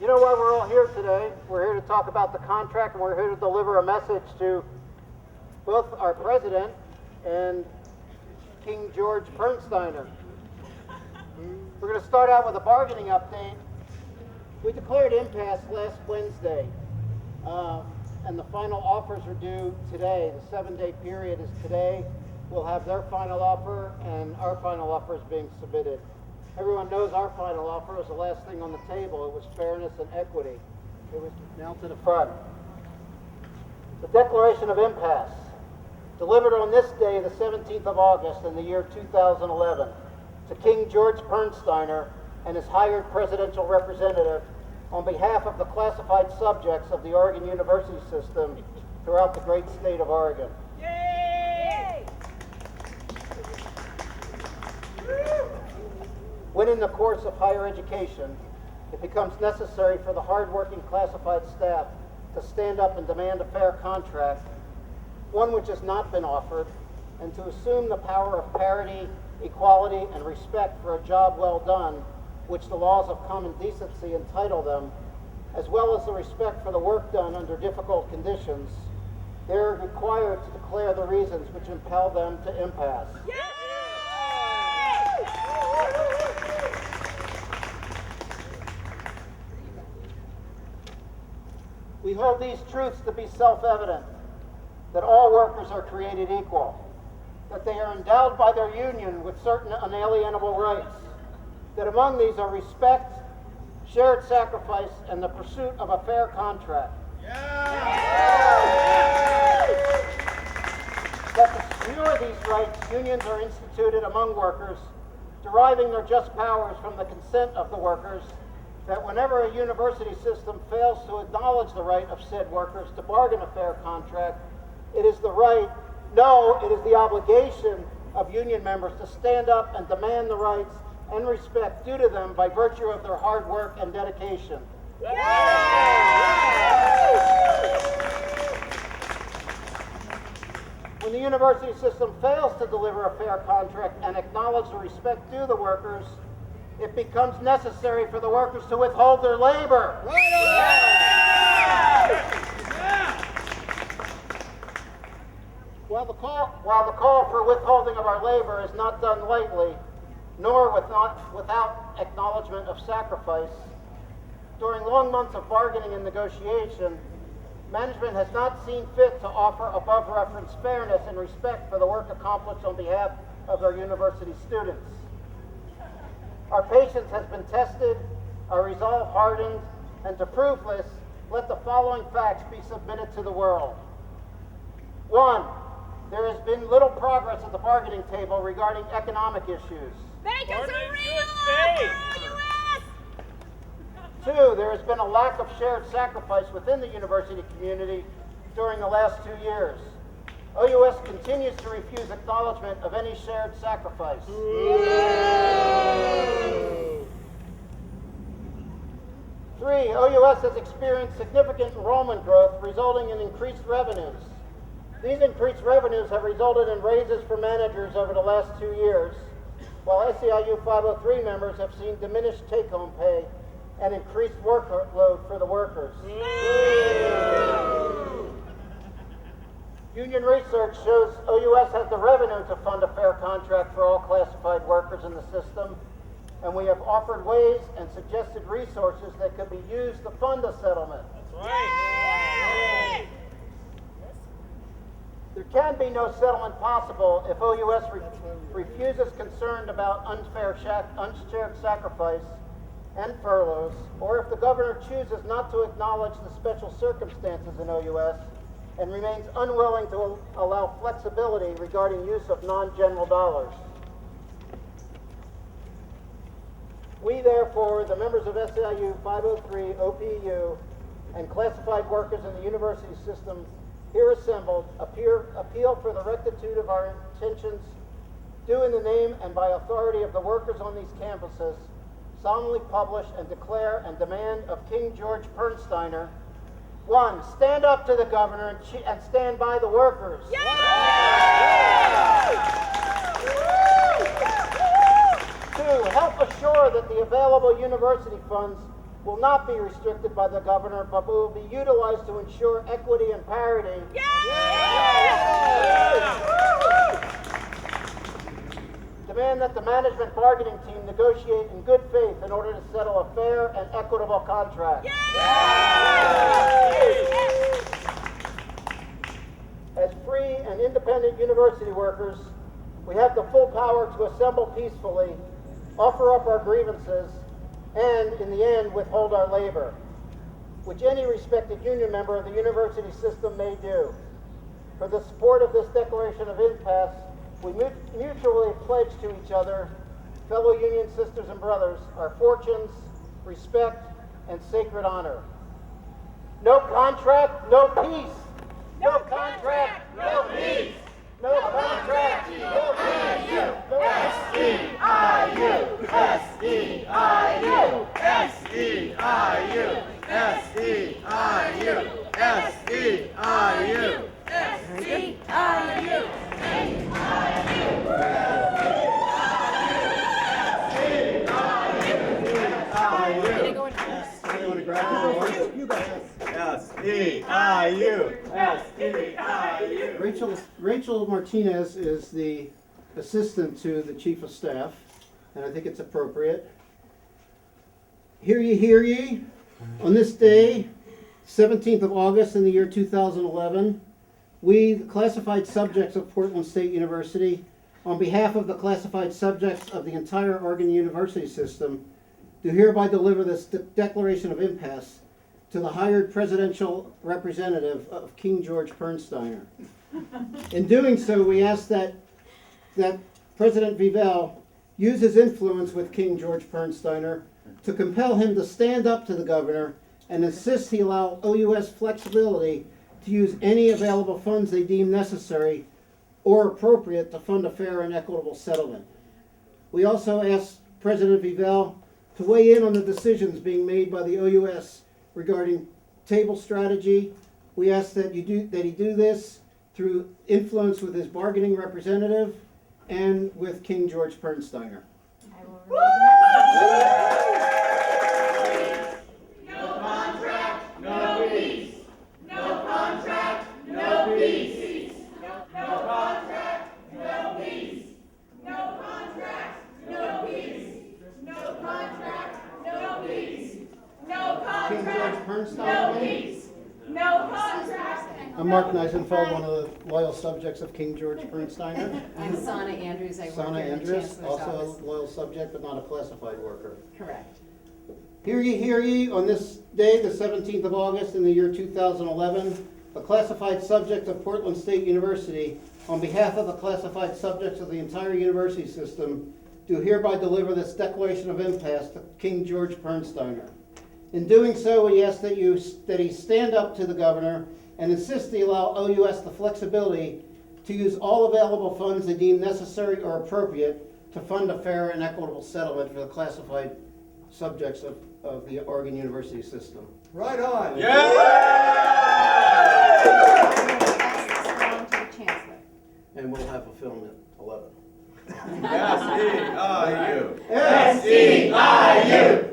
know why we're all here today? We're here to talk about the contract, and we're here to deliver a message to both our president and King George Bernsteiner. We're going to start out with a bargaining update. We declared impasse last Wednesday, and the final offers are due today. The 7-day period is today. We'll have their final offer, and our final offer is being submitted. Everyone knows our final offer was the last thing on the table. It was fairness and equity. It was now to the front. The Declaration of Impasse, delivered on this day, the 17th of August in the year 2011, to King George Bernsteiner and his hired presidential representative on behalf of the classified subjects of the Oregon University system throughout the great state of Oregon. Yay! When in the course of higher education, it becomes necessary for the hard-working classified staff to stand up and demand a fair contract, one which has not been offered, and to assume the power of parity, equality, and respect for a job well done, which the laws of common decency entitle them, as well as the respect for the work done under difficult conditions, they are required to declare the reasons which impel them to impasse. We hold these truths to be self-evident, that all workers are created equal, that they are endowed by their union with certain unalienable rights, that among these are respect, shared sacrifice, and the pursuit of a fair contract. That to secure these rights, unions are instituted among workers, deriving their just powers from the consent of the workers, that whenever a university system fails to acknowledge the right of said workers to bargain a fair contract, it is the right, no, it is the obligation of union members to stand up and demand the rights and respect due to them by virtue of their hard work and dedication. When the university system fails to deliver a fair contract and acknowledge the respect due the workers, it becomes necessary for the workers to withhold their labor. While the call for withholding of our labor is not done lightly, nor without acknowledgement of sacrifice, during long months of bargaining and negotiation, management has not seen fit to offer above-reference fairness and respect for the work accomplished on behalf of our university students. Our patience has been tested, our resolve hardened, and to prove this, let the following facts be submitted to the world. 1, there has been little progress at the bargaining table regarding economic issues. Make us a real offer, OUS! 2, there has been a lack of shared sacrifice within the university community during the last 2 years. OUS continues to refuse acknowledgement of any shared sacrifice. 3, OUS has experienced significant enrollment growth, resulting in increased revenues. These increased revenues have resulted in raises for managers over the last 2 years, while SEIU 503 members have seen diminished take-home pay and increased workload for the workers. Union research shows OUS has the revenue to fund a fair contract for all classified workers in the system, and we have offered ways and suggested resources that could be used to fund a settlement. That's right. There can be no settlement possible if OUS refuses concern about unshared sacrifice and furloughs, or if the governor chooses not to acknowledge the special circumstances in OUS and remains unwilling to allow flexibility regarding use of non-general dollars. We, therefore, the members of SEIU 503, OPU, and classified workers in the university system here assembled, appeal for the rectitude of our intentions, due in the name and by authority of the workers on these campuses, solemnly publish and declare and demand of King George Bernsteiner, 1, stand up to the governor and stand by the workers. 2, help assure that the available university funds will not be restricted by the governor, but will be utilized to ensure equity and parity. Demand that the management bargaining team negotiate in good faith in order to settle a fair and equitable contract. As free and independent university workers, we have the full power to assemble peacefully, offer up our grievances, and, in the end, withhold our labor, which any respected union member of the university system may do. For the support of this declaration of impasse, we mutually pledge to each other, fellow union sisters and brothers, our fortunes, respect, and sacred honor. No contract, no peace. No contract, no peace. No contract, no peace. S-E-I-U, S-E-I-U, S-E-I-U, S-E-I-U, S-E-I-U, S-E-I-U. S-E-I-U. S-E-I-U. Rachel Martinez is the assistant to the chief of staff, and I think it's appropriate. Hear ye, on this day, 17th of August in the year 2011, we, the classified subjects of Portland State University, on behalf of the classified subjects of the entire Oregon University system, do hereby deliver this declaration of impasse to the hired presidential representative of King George Pernsteiner. In doing so, we ask that President Vivell use his influence with King George Pernsteiner to compel him to stand up to the governor and insist he allow OUS flexibility to use any available funds they deem necessary or appropriate to fund a fair and equitable settlement. We also ask President Vivell to weigh in on the decisions being made by the OUS regarding table strategy. We ask that he do this through influence with his bargaining representative and with King George Pernsteiner. I will relay the message. No contract, no peace. No contract, no peace. No contract, no peace. No contract, no peace. No contract, no peace. No King George contract, Pernsteiner. no peace. No contract. I'm Mark Neisenfeld, one of the loyal subjects of King George Pernsteiner. I'm Sana Andrews. I work Sana in the Andrews, Chancellor's also office. a loyal subject, but not a classified worker. Correct. Hear ye, on this day, the 17th of August in the year 2011, the classified subject of Portland State University, on behalf of the classified subjects of the entire university system, do hereby deliver this declaration of impasse to King George Pernsteiner. In doing so, we ask that he stand up to the governor and insist he allow OUS the flexibility to use all available funds they deem necessary or appropriate to fund a fair and equitable settlement for the classified subjects of the Oregon University system. Right on. I will pass this along to the Chancellor. And we'll have a film at 11. S-E-I-U. S-E-I-U.